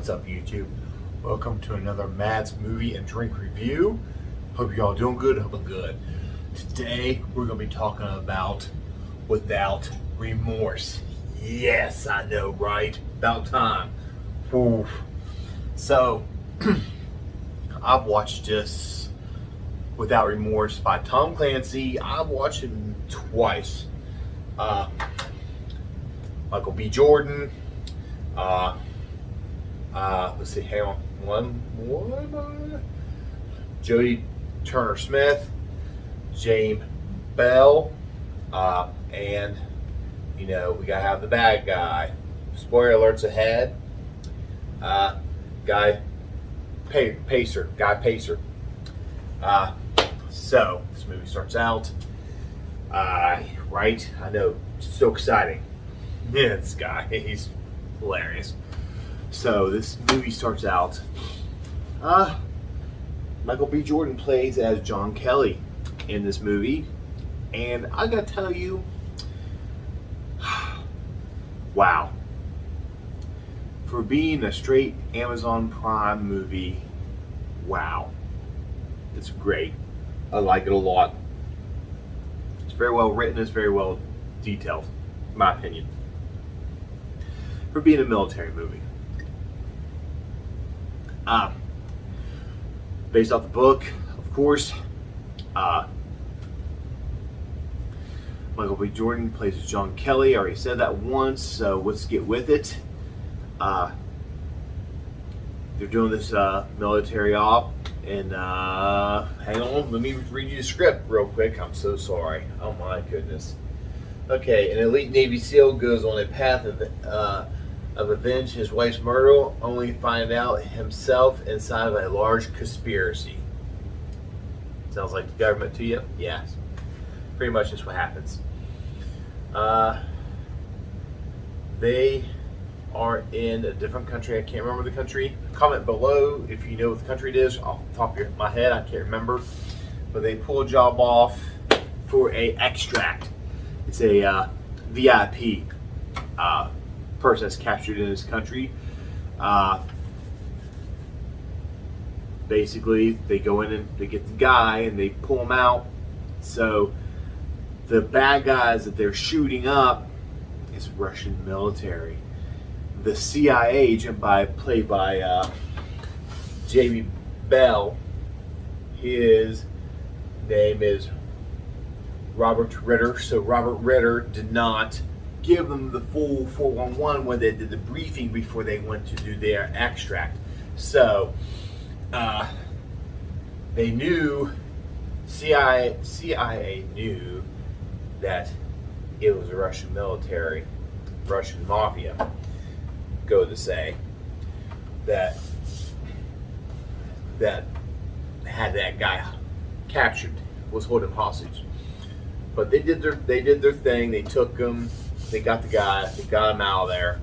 What's up, YouTube? Welcome to another Matt's Movie and Drink Review. Hope y'all doing good. Hoping good. Today we're gonna be talking about Without Remorse. Yes, I know, right? About time. Oof. So I've watched this Without Remorse by Tom Clancy. I've watched it twice. Michael B. Jordan. Let's see, hang on. One more. Jodie Turner-Smith, James Bell, and we gotta have the bad guy. Spoiler alerts ahead. Guy Pacer. So this movie starts out. Right? I know, so exciting. Yeah, this guy, he's hilarious. So this movie starts out. Michael B. Jordan plays as John Kelly in this movie, and I gotta tell you, wow. For being a straight Amazon Prime movie, wow. It's great. I like it a lot. It's very well written, it's very well detailed, in my opinion. For being a military movie. Based off the book, of course. Michael B. Jordan plays as John Kelly. I already said that once, so let's get with it. They're doing this military op, and hang on, let me read you the script real quick. I'm so sorry. Oh my goodness. Okay, an elite Navy SEAL goes on a path of avenge his wife's murder, only to find out himself inside of a large conspiracy. Sounds like the government to you? Yes. Pretty much just what happens. They are in a different country. I can't remember the country. Comment below if you know what the country it is. Off the top of my head, I can't remember. But they pull a job off for a extract. It's a VIP person that's captured in this country. Basically, they go in and they get the guy and they pull him out. So the bad guys that they're shooting up is Russian military. The CIA agent played by Jamie Bell, his name is Robert Ritter. So Robert Ritter did not give them the full 411 when they did the briefing before they went to do their extract. So they knew, CIA knew that it was a Russian military, Russian mafia, go to say, that had that guy captured, was holding hostage. But they did their thing. They took him. They got the guy. They got him out of there.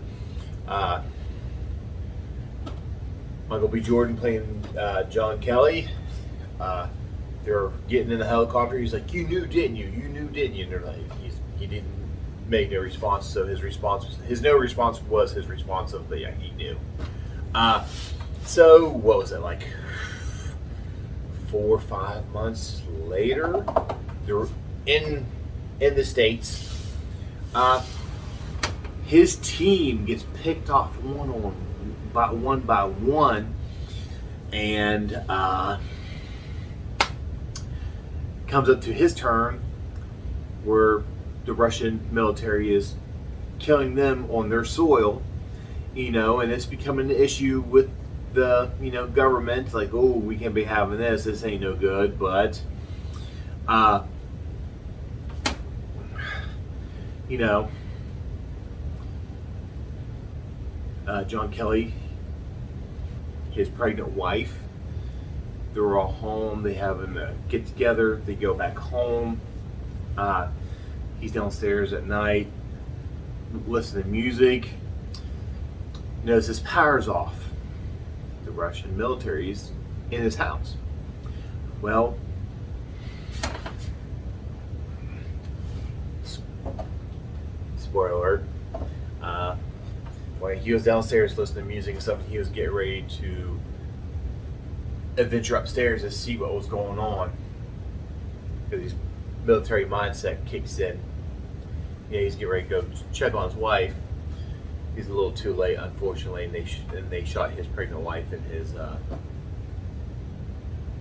Michael B. Jordan playing John Kelly. They're getting in the helicopter. He's like, "You knew, didn't you? You knew, didn't you?" And they're like, he didn't make no response. So his no response was his response of, yeah, he knew. So what was it, like 4 or 5 months later? They're in the States. His team gets picked off one by one, and comes up to his turn where the Russian military is killing them on their soil, and it's becoming an issue with the government. Like, oh, we can't be having this. This ain't no good. But John Kelly, his pregnant wife, they're all home. They have him get together. They go back home. He's downstairs at night, listening to music. Notice his power's off. The Russian military's in his house. Well, spoiler alert. anyway, he was downstairs listening to music and stuff, and he was getting ready to adventure upstairs to see what was going on. Because his military mindset kicks in. Yeah, he's getting ready to go check on his wife. He's a little too late, unfortunately, and they shot his pregnant wife, and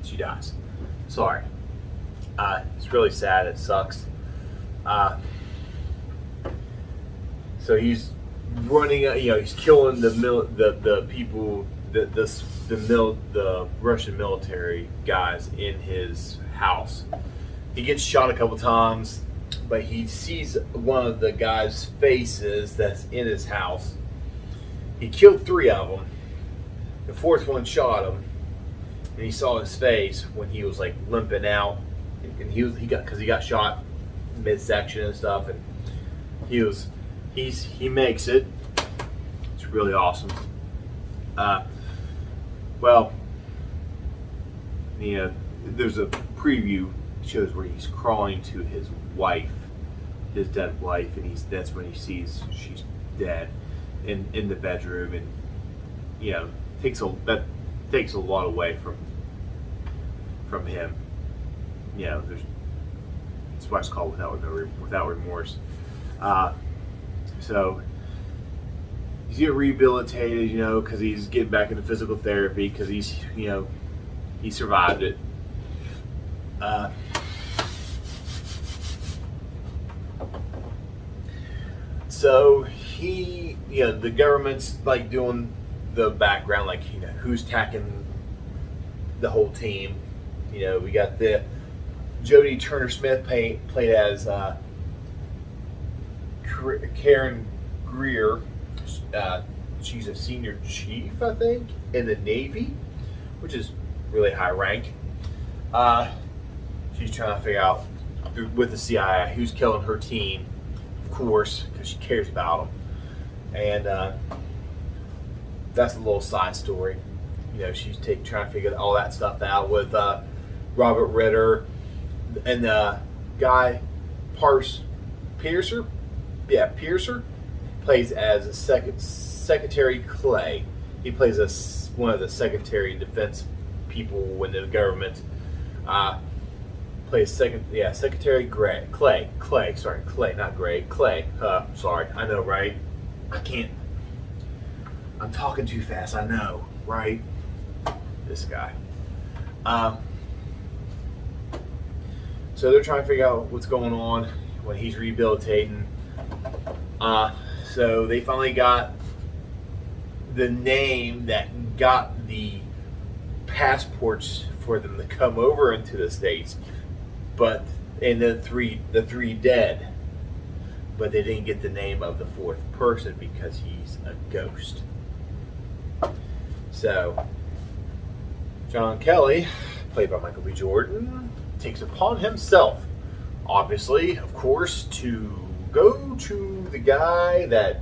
she dies. Sorry. It's really sad. It sucks. So he's running. He's killing the people, the Russian military guys in his house. He gets shot a couple times, but he sees one of the guys' faces that's in his house. He killed 3 of them. The 4th one shot him, and he saw his face when he was like limping out, and he got shot midsection and stuff, and he makes it. It's really awesome. There's a preview shows where he's crawling to his wife, his dead wife, and that's when he sees she's dead in the bedroom, and that takes a lot away from him. That's why it's called Without Remorse. So he's getting rehabilitated, because he's getting back into physical therapy, because he survived it. So the government's like doing the background, like who's attacking the whole team. We got the Jodie Turner-Smith played as Karen Greer. She's a senior chief, I think, in the Navy, which is really high rank. She's trying to figure out with the CIA who's killing her team, of course, because she cares about them. And that's a little side story. She's trying to figure all that stuff out with Robert Ritter and the guy Piercer. Yeah, Piercer plays as Secretary Clay. He plays one of the Secretary of Defense people in the government. Plays Secretary Clay, not Gray, Clay. Sorry, I know, right? I'm talking too fast, I know, right? This guy. So they're trying to figure out what's going on when he's rehabilitating. So they finally got the name that got the passports for them to come over into the States, and the three dead, but they didn't get the name of the 4th person because he's a ghost. So John Kelly, played by Michael B. Jordan, takes upon himself, obviously, of course, to go to the guy that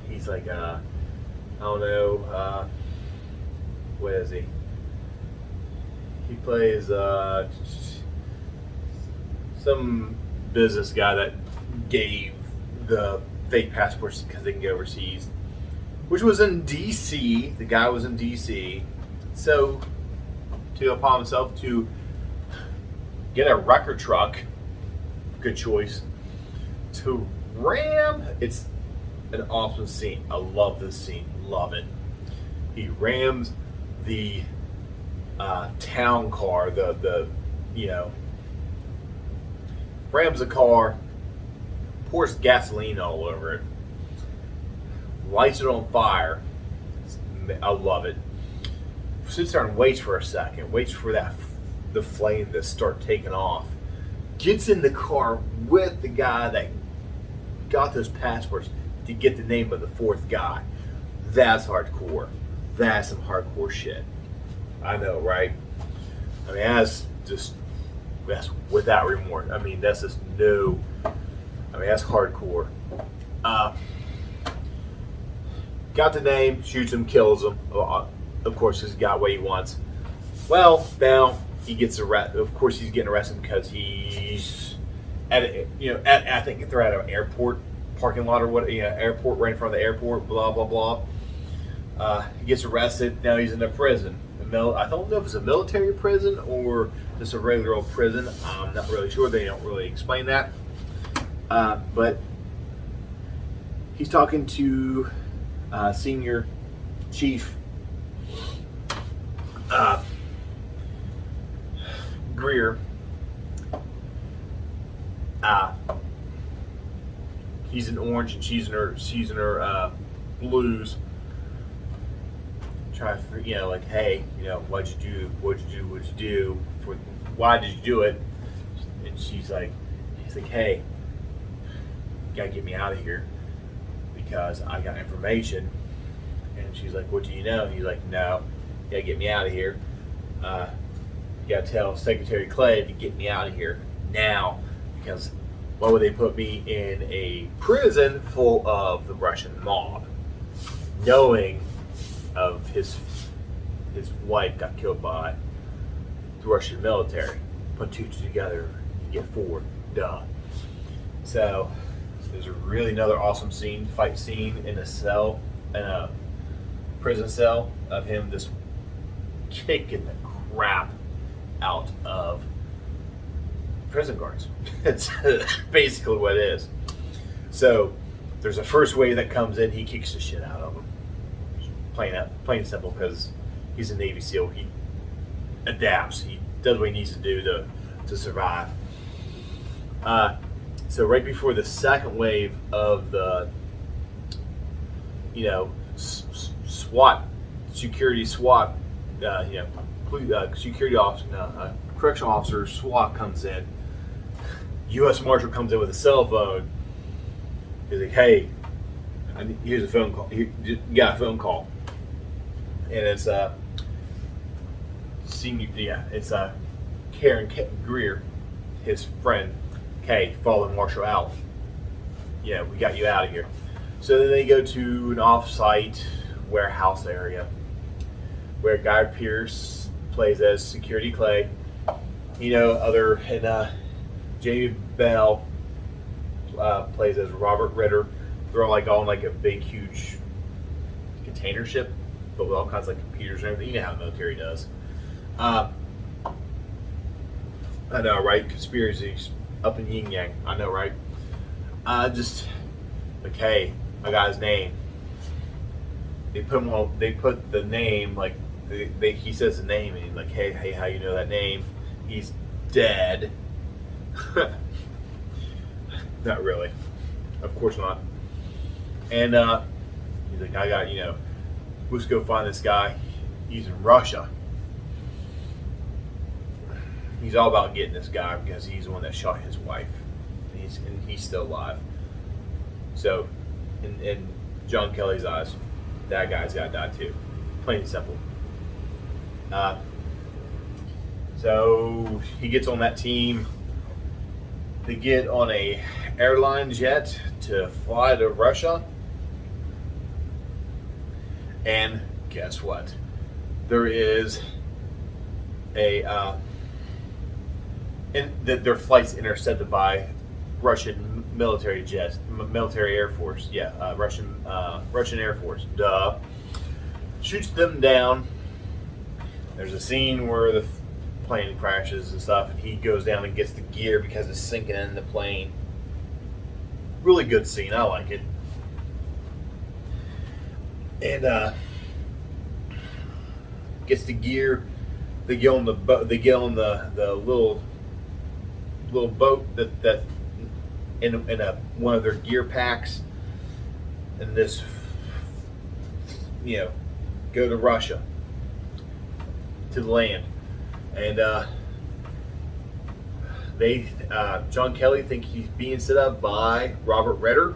he's like I don't know, what is he? He plays some business guy that gave the fake passports because they can go overseas, which was in D.C. The guy was in D.C. So to upon himself to get a record truck, good choice, to ram. It's an awesome scene. I love this scene. Love it. He rams the town car, rams the car, pours gasoline all over it, lights it on fire. I love it. Sits there and waits for a second, waits for the flame to start taking off. Gets in the car with the guy that got those passports to get the name of the 4th guy. That's hardcore. That's some hardcore shit. I know, right? I mean, that's without remorse. I mean, that's just no. I mean, that's hardcore. Got the name, shoots him, kills him. Of course, he's got what he wants. Well, now he gets arrested. Of course, he's getting arrested because he's I think they're at an airport parking lot or what, airport, right in front of the airport, blah, blah, blah. He gets arrested. Now he's in a prison. I don't know if it's a military prison or just a regular old prison. I'm not really sure. They don't really explain that. But he's talking to senior chief Greer. He's in orange and she's in her blues. Try to like, hey, what'd you do? Why did you do it? And he's like, hey, you gotta get me out of here because I got information. And she's like, what do you know? And he's like, no, you gotta get me out of here. You gotta tell Secretary Clay to get me out of here now, because why would they put me in a prison full of the Russian mob, knowing of his wife got killed by the Russian military? Put two together, you get four. Duh. So there's really another awesome fight scene in a prison cell of him just kicking the crap out of prison guards. It's basically what it is. So there's a first wave that comes in, he kicks the shit out of them. Plain and simple, because he's a Navy SEAL. He adapts. He does what he needs to do to survive. So right before the second wave of the, security SWAT, security officer, correctional officer SWAT comes in. U.S. Marshal comes in with a cell phone. He's like, hey, here's a phone call. You got a phone call. And it's Karen Greer, his friend Kay, following Marshall out. Yeah, we got you out of here. So then they go to an off-site warehouse area where Guy Pearce plays as Security Clay. Jamie Bell plays as Robert Ritter. They're all like on like a big, huge container ship, but with all kinds of like computers and everything. You know how the military does. I know, right? Conspiracies up in yin yang. I know, right? Just like, hey, I got his name. They put the name, like he says the name, and he's like, hey, how you know that name? He's dead. Not really, of course not. And he's like, I got, let's go find this guy. He's in Russia. He's all about getting this guy because he's the one that shot his wife, and he's still alive. So, in John Kelly's eyes, that guy's got to die too. Plain and simple. So he gets on that team. They get on a airline jet to fly to Russia. And guess what? There is their flight's intercepted by Russian military jets, military Air Force. Yeah, Russian Air Force. Duh. Shoots them down. There's a scene where the plane crashes and stuff, and he goes down and gets the gear because it's sinking in the plane. Really good scene. I like it. And gets the gear. They get on the boat. They get on the little boat that in one of their gear packs, and this go to Russia, to the land. And John Kelly think he's being set up by Robert Ritter,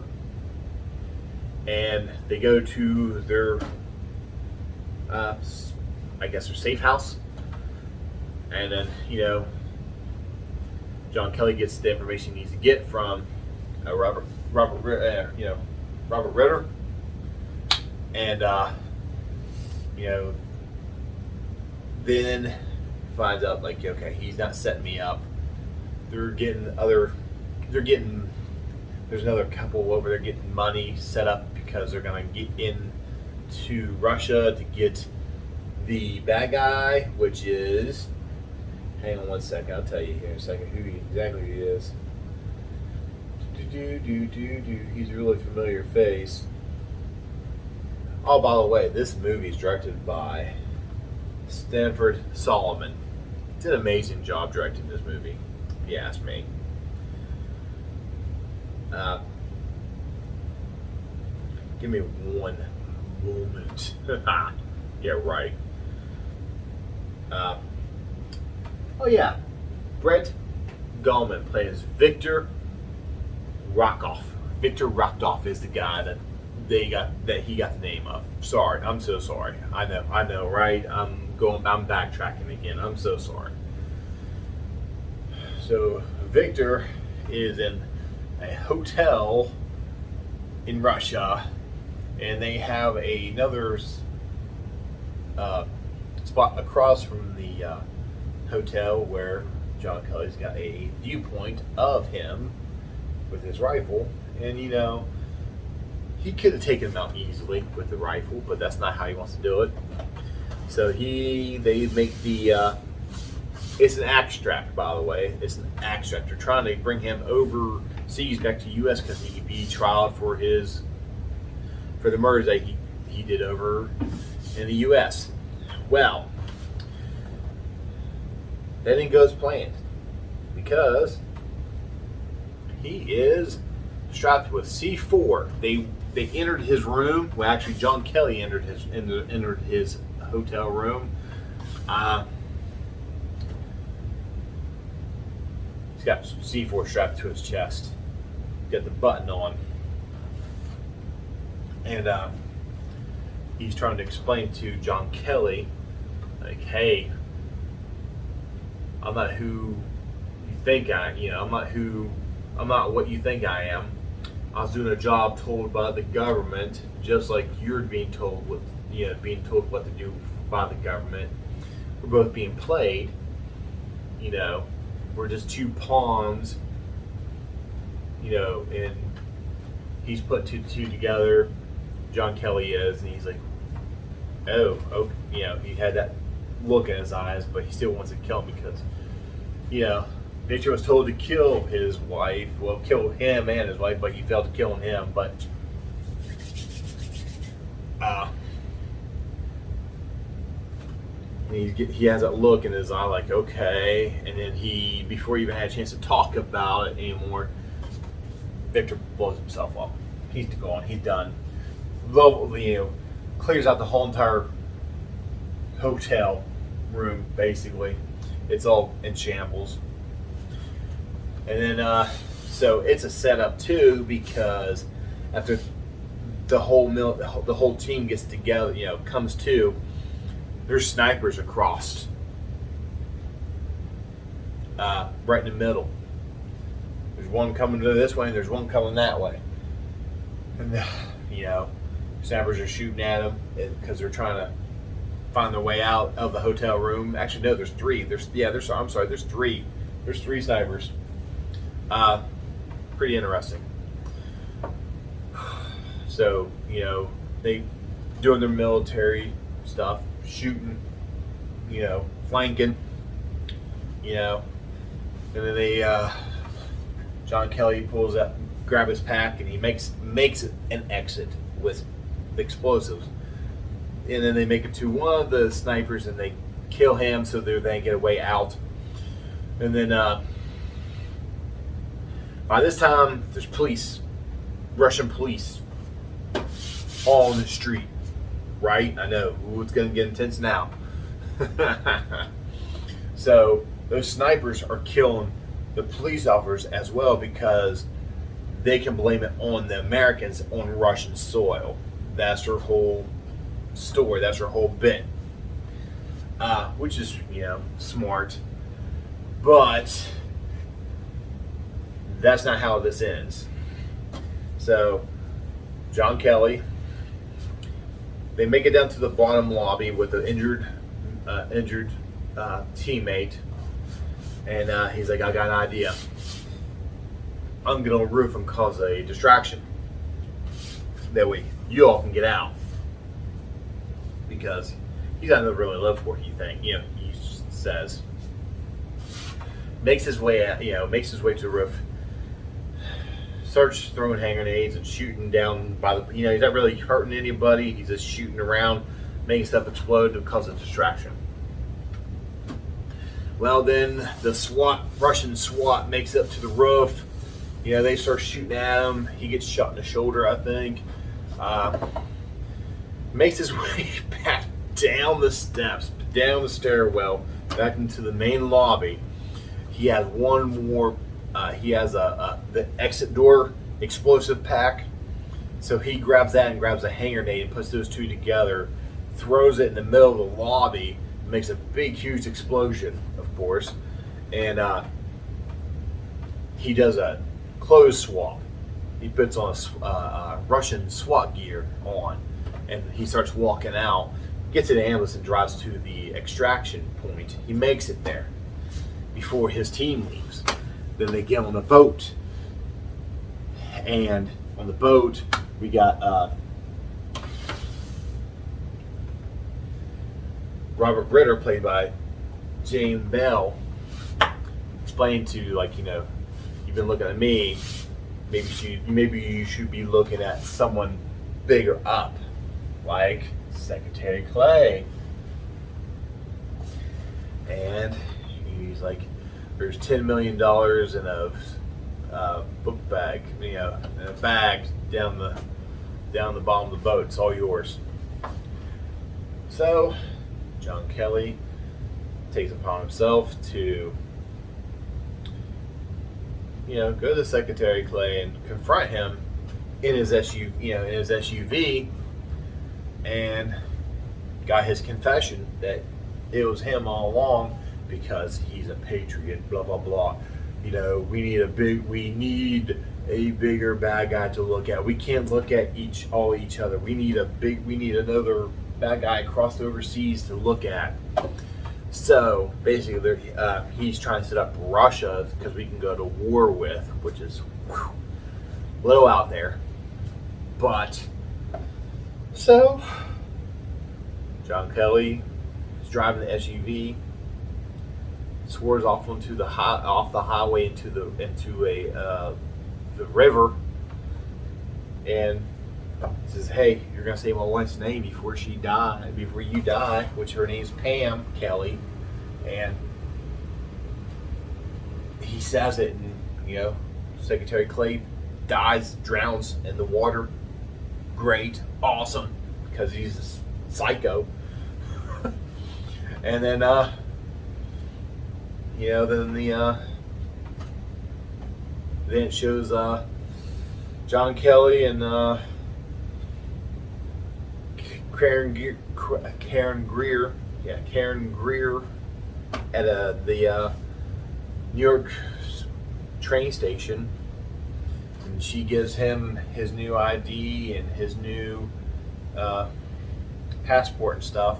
and they go to their their safe house, and then John Kelly gets the information he needs to get from Robert Ritter, and then finds out like, okay, he's not setting me up. They're getting there's another couple over there getting money set up because they're gonna get into Russia to get the bad guy, which is, hang on one second, I'll tell you here in a second exactly who he is. He's a really familiar face. Oh, by the way, this movie is directed by Stanford Solomon. He did an amazing job directing this movie, if you ask me. Give me one moment. Yeah, right. Oh yeah, Brett Gallman plays Victor Rockoff. Victor Rockoff is the guy that he got the name of. Sorry, I'm so sorry. I know, right? I'm backtracking again. I'm so sorry. So Victor is in a hotel in Russia, and they have another spot across from the hotel where John Kelly's got a viewpoint of him with his rifle, and he could have taken him out easily with the rifle, but that's not how he wants to do it. So they make the it's an extract, by the way. It's an extract. They're trying to bring him overseas back to U.S. because he could be trialed for the murders that he did over in the U.S. Well, that didn't go as planned because he is strapped with C4. They entered his room. Well, actually, John Kelly entered his hotel room. He's got C4 strapped to his chest. Got the button on, and he's trying to explain to John Kelly, like, "Hey, I'm not who you think I'm not what you think I am. I was doing a job told by the government, just like you're being told what to do by the government. We're both being played. We're just two pawns. And he's put two together. John Kelly is, and he's like, oh, he had that look in his eyes, but he still wants to kill him because, Victor was told to kill his wife. Well, kill him and his wife, but he failed to kill him. But he has that look in his eye, like, okay. And then before he even had a chance to talk about it anymore, Victor blows himself up. He's gone. He's done. Clears out the whole entire hotel room. Basically, it's all in shambles. And then, so it's a setup too, because after the whole team gets together, comes to, there's snipers across, right in the middle. There's one coming this way, and there's one coming that way. And snipers are shooting at them because they're trying to find their way out of the hotel room. Actually, no, there's three. There's three. There's three snipers. Pretty interesting. So, they doing their military stuff, shooting, flanking, and then John Kelly grab his pack, and he makes an exit with explosives. And then they make it to one of the snipers, and they kill him so they get a way out. And then by this time, there's police, Russian police, all on the street. Right? I know. Ooh, it's going to get intense now. So those snipers are killing the police officers as well because they can blame it on the Americans on Russian soil. That's their whole story. That's their whole bit. Which is, smart. But that's not how this ends. So John Kelly, they make it down to the bottom lobby with an injured teammate, and he's like, "I got an idea. I'm gonna get on the roof and cause a distraction. That way you all can get out. Because he's not gonna really live for it, you think. You know, he says. Makes his way out, makes his way to the roof. Starts throwing hand grenades and shooting down by the, he's not really hurting anybody. He's just shooting around, making stuff explode to cause a distraction. Well, then the Russian SWAT makes it up to the roof. They start shooting at him. He gets shot in the shoulder, I think. Makes his way back down the steps, down the stairwell, back into the main lobby. He has one more. He has the exit door explosive pack. So he grabs that and grabs a hand grenade and puts those two together, throws it in the middle of the lobby, makes a big, huge explosion, of course. And he does a clothes swap. He puts on a Russian SWAT gear on, and he starts walking out, gets in an ambulance and drives to the extraction point. He makes it there before his team leaves. Then they get on a boat, and on the boat we got Robert Ritter, played by James Bell, explaining to, you've been looking at me, maybe you should be looking at someone bigger up, like Secretary Clay. And he's like, there's $10 million in a book bag, in a bag down the bottom of the boat. It's all yours. So John Kelly takes upon himself to, go to Secretary Clay and confront him in his SUV, and got his confession that it was him all along, because he's a patriot, blah blah blah. We need a bigger bad guy to look at. We can't look at each other. We need another bad guy across the overseas to look at. So basically, he's trying to set up Russia because we can go to war with, which is a little out there. But so John Kelly is driving the SUV, swerves off onto the highway into the river, and says, "Hey, you're gonna say my wife's name before you die," which her name's Pam Kelly, and he says it, and Secretary Clay drowns in the water. Great, awesome, because he's a psycho. And then then it shows John Kelly and Karen Greer at the New York train station, and she gives him his new ID and his new passport and stuff.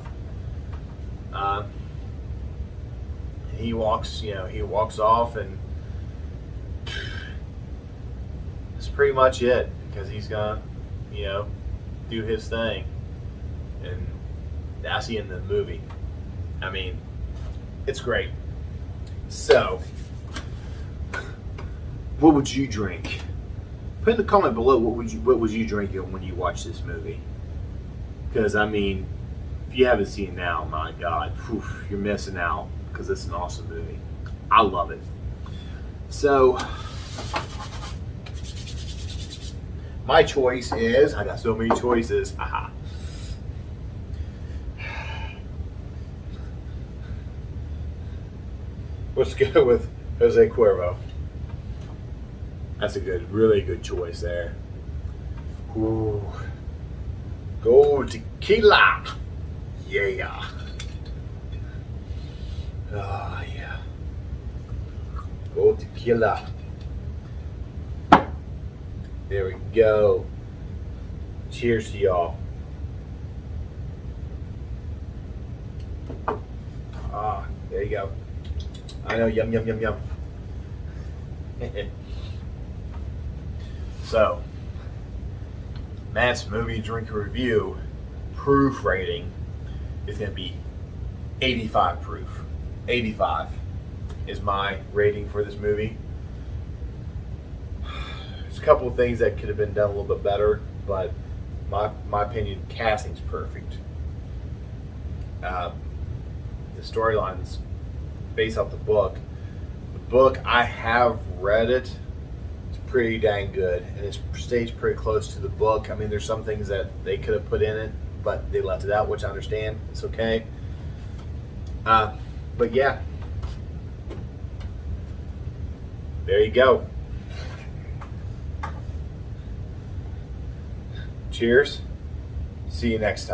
He walks off, and that's pretty much it, because he's gonna, do his thing, and that's the end of the movie. I mean, it's great. So, what would you drink? Put in the comment below what would you drink when you watch this movie? Because I mean, if you haven't seen it now, my God, you're missing out, because it's an awesome movie. I love it. So, my choice is, I got so many choices. Let's go with Jose Cuervo. That's a really good choice there. Ooh. Go tequila. Yeah. Oh, yeah. Go tequila. There we go. Cheers to y'all. There you go. I know, yum, yum, yum, yum. So, Matt's movie drink review proof rating is going to be 85 proof. 85 is my rating for this movie. There's a couple of things that could have been done a little bit better, but my opinion, casting's perfect. The storyline's based off the book. The book, I have read it. It's pretty dang good, and it stays pretty close to the book. I mean, there's some things that they could have put in it, but they left it out, which I understand. It's okay. But yeah, there you go. Cheers. See you next time.